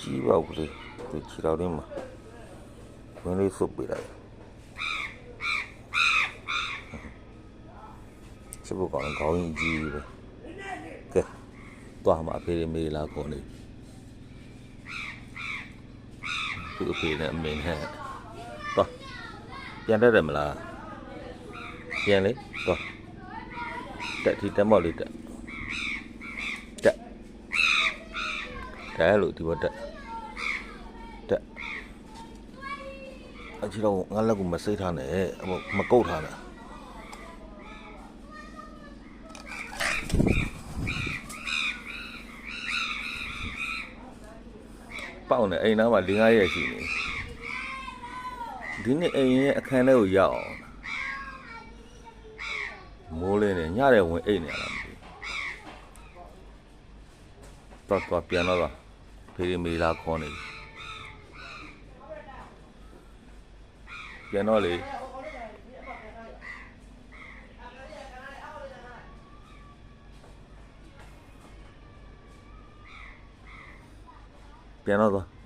ကြီးပါဘူးလေဒီခြေတော်လေးမှာဝင်းလေးစုပ်ပေးလိုက်စပုတ်ကောင်ခေါင်းကြီးပဲကဲသွားမှာဖေးမေးလာခေါ်နေသူ့ဖေးနဲ့အမင်းနဲ့သွားပြန်တတ်တယ်မလားပြန်လေသွားတက်ဒီတက်မော့လေးတက်လို့ဒီဘက်တက်အချီတော့ငါလက်ကိုမစိတ်ထားနဲ့မကုတ်ထားနဲ့ပေါက်နေအိမ်သားမှာ၄-၅ ရက်ရှိနေဒီနေ့အိမ်ရဲ့အခန်းထဲကိုရောက်အောင်မိုးလေးနဲ့ညတဲ့ဝင်အိတ်နေရတာမသိဘူးတော့ပြန်တော့ဖေးမေးလာခေါ်နေပြန်တော့လေပြန်တော့